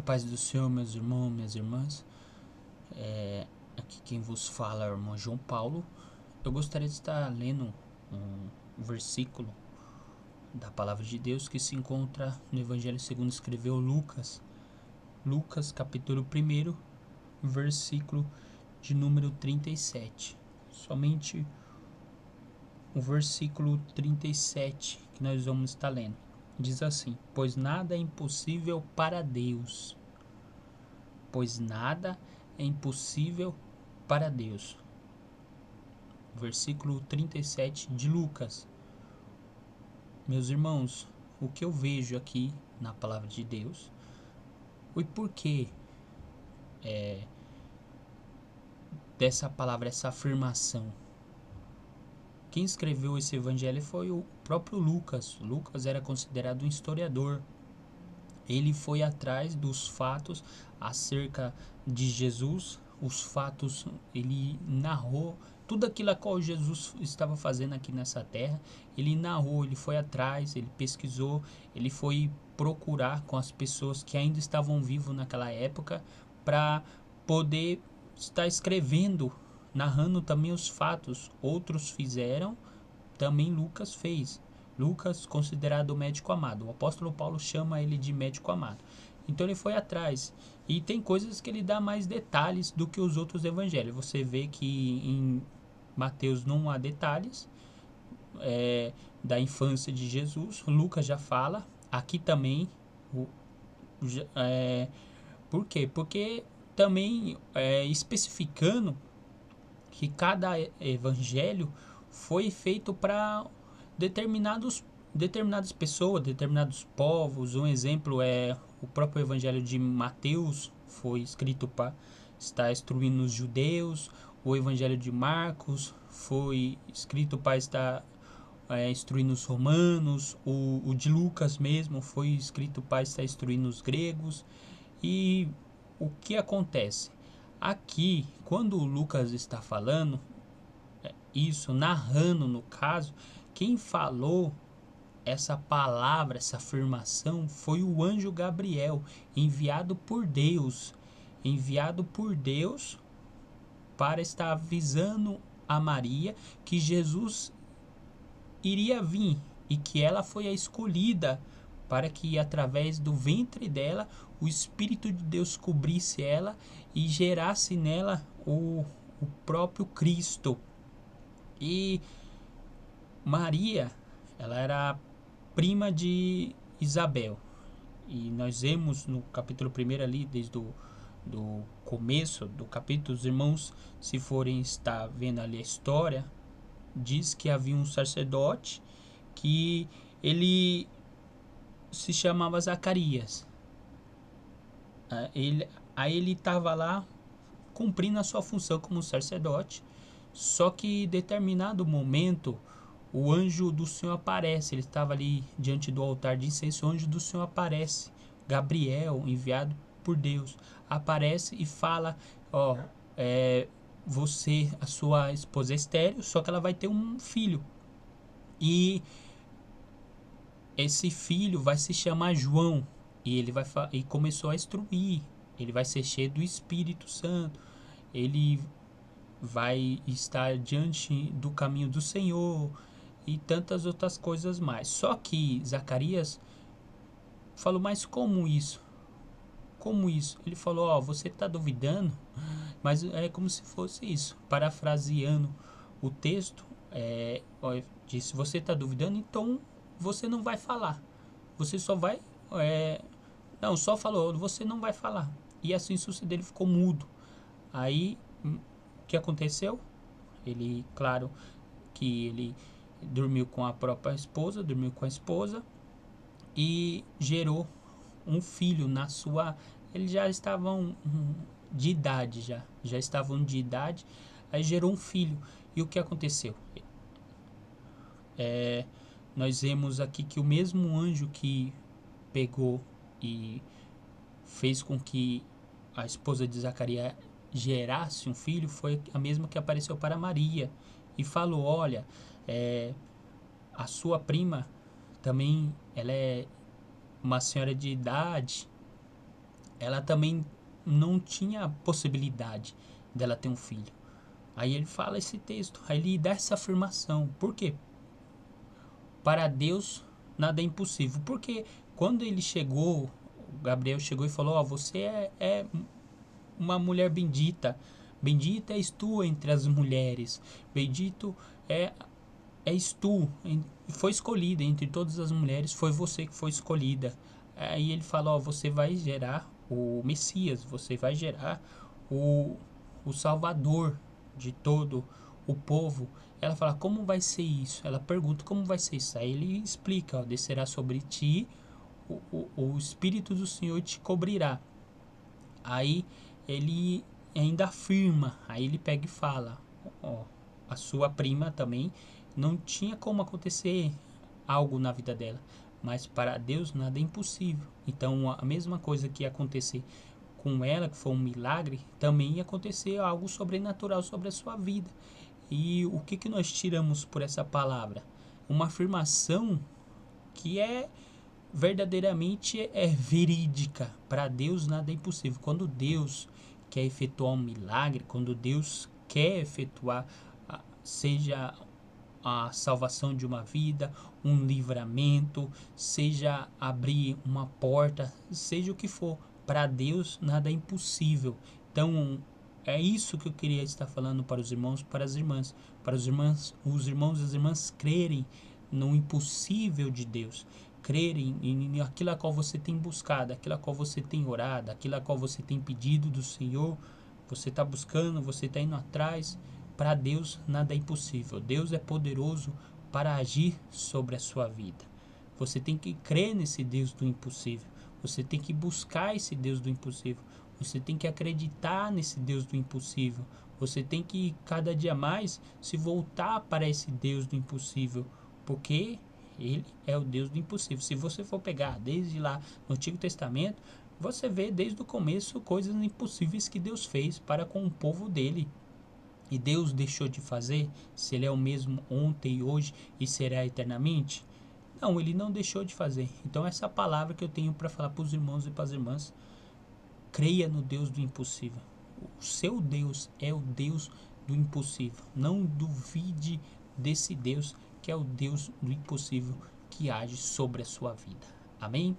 A paz do Senhor, meus irmãos, minhas irmãs. Aqui quem vos fala é o irmão João Paulo. Eu gostaria de estar lendo um versículo da palavra de Deus que se encontra no Evangelho segundo escreveu Lucas. Lucas, capítulo 1, versículo de número 37. Somente o versículo 37 que nós vamos estar lendo. Diz assim: Pois nada é impossível para Deus. Pois nada é impossível para Deus. Versículo 37 de Lucas. Meus irmãos, o que eu vejo aqui na palavra de Deus, o porquê dessa palavra, essa afirmação. Quem escreveu esse evangelho foi o próprio Lucas. Lucas era considerado um historiador. Ele foi atrás dos fatos acerca de Jesus, os fatos, ele narrou tudo aquilo a qual Jesus estava fazendo aqui nessa terra. Ele narrou, ele foi atrás, ele pesquisou, ele foi procurar com as pessoas que ainda estavam vivos naquela época para poder estar escrevendo, narrando também os fatos. Outros fizeram, também Lucas fez. Lucas, considerado o médico amado. O apóstolo Paulo chama ele de médico amado. Então ele foi atrás. E tem coisas que ele dá mais detalhes do que os outros evangelhos. Você vê que em Mateus não há detalhes da infância de Jesus. Lucas já fala. Aqui também. Por quê? Porque também especificando que cada evangelho foi feito para determinadas pessoas, determinados povos. Um exemplo é o próprio evangelho de Mateus, foi escrito para estar instruindo os judeus. O evangelho de Marcos foi escrito para estar instruindo os romanos. O de Lucas mesmo foi escrito para estar instruindo os gregos. E o que acontece? Aqui, quando o Lucas está falando, isso, narrando no caso, quem falou essa palavra, essa afirmação, foi o anjo Gabriel, enviado por Deus para estar avisando a Maria que Jesus iria vir e que ela foi a escolhida para que através do ventre dela o Espírito de Deus cobrisse ela e gerasse nela o próprio Cristo. E Maria, ela era prima de Isabel. E nós vemos no capítulo 1 ali, desde do começo do capítulo, os irmãos, se forem estar vendo ali a história, diz que havia um sacerdote que ele se chamava Zacarias. Aí ele estava lá cumprindo a sua função como sacerdote, só que em determinado momento o anjo do Senhor aparece. Ele estava ali diante do altar de incenso, o anjo do Senhor aparece. Gabriel, enviado por Deus, aparece e fala: ó, você, a sua esposa é estéril, só que ela vai ter um filho. E esse filho vai se chamar João. E ele vai e começou a instruir. Ele vai ser cheio do Espírito Santo. Ele vai estar diante do caminho do Senhor e tantas outras coisas mais. Só que Zacarias falou: mas como isso? Como isso? Ele falou: ó, você está duvidando? Mas é como se fosse isso. Parafraseando o texto, disse: você está duvidando? Então você não vai falar. Você só vai... não, só falou, você não vai falar. E assim sucedeu, ele ficou mudo. Aí, o que aconteceu? Ele, claro, que ele dormiu com a própria esposa, dormiu com a esposa e gerou um filho na sua... Eles já estavam de idade, já estavam de idade, aí gerou um filho. E o que aconteceu? Nós vemos aqui que o mesmo anjo que pegou e fez com que a esposa de Zacarias gerasse um filho foi a mesma que apareceu para Maria e falou: olha, a sua prima também, ela é uma senhora de idade ela também não tinha possibilidade dela ter um filho. Aí ele fala esse texto, aí ele dá essa afirmação. Por quê? Para Deus nada é impossível. Porque quando ele chegou, Gabriel chegou e falou: Ó, você é uma mulher bendita. Bendita és tu entre as mulheres. Bendito é és tu. Foi escolhida entre todas as mulheres. Foi você que foi escolhida. Aí ele fala: Ó, você vai gerar o Messias. Você vai gerar o, o Salvador de todo o povo. Ela fala: como vai ser isso? Ela pergunta: como vai ser isso? Aí ele explica: ó, descerá sobre ti o Espírito do Senhor te cobrirá. Aí ele ainda afirma, aí ele pega e fala: ó, a sua prima também não tinha como acontecer algo na vida dela, mas para Deus nada é impossível. Então a mesma coisa que ia acontecer com ela, que foi um milagre, também ia acontecer algo sobrenatural sobre a sua vida. E o que nós tiramos por essa palavra? Uma afirmação que é verdadeiramente verídica. Para Deus nada é impossível. Quando Deus quer efetuar um milagre, quando Deus quer efetuar, seja a salvação de uma vida, um livramento, seja abrir uma porta, seja o que for, para Deus nada é impossível. Então, é isso que eu queria estar falando para os irmãos, para as irmãs, para os irmãos e as irmãs crerem no impossível de Deus, crerem em aquilo a qual você tem buscado, aquilo a qual você tem orado, aquilo a qual você tem pedido do Senhor. Você está buscando, você está indo atrás. Para Deus nada é impossível. Deus é poderoso para agir sobre a sua vida. Você tem que crer nesse Deus do impossível. Você tem que buscar esse Deus do impossível. Você tem que acreditar nesse Deus do impossível. Você tem que cada dia mais se voltar para esse Deus do impossível, porque ele é o Deus do impossível. Se você for pegar desde lá no Antigo Testamento, você vê desde o começo coisas impossíveis que Deus fez para com o povo dele. E Deus deixou de fazer, se Ele é o mesmo ontem e hoje e será eternamente? Não, Ele não deixou de fazer. Então essa palavra que eu tenho para falar para os irmãos e para as irmãs: creia no Deus do impossível. O seu Deus é o Deus do impossível. Não duvide desse Deus que é o Deus do impossível que age sobre a sua vida. Amém?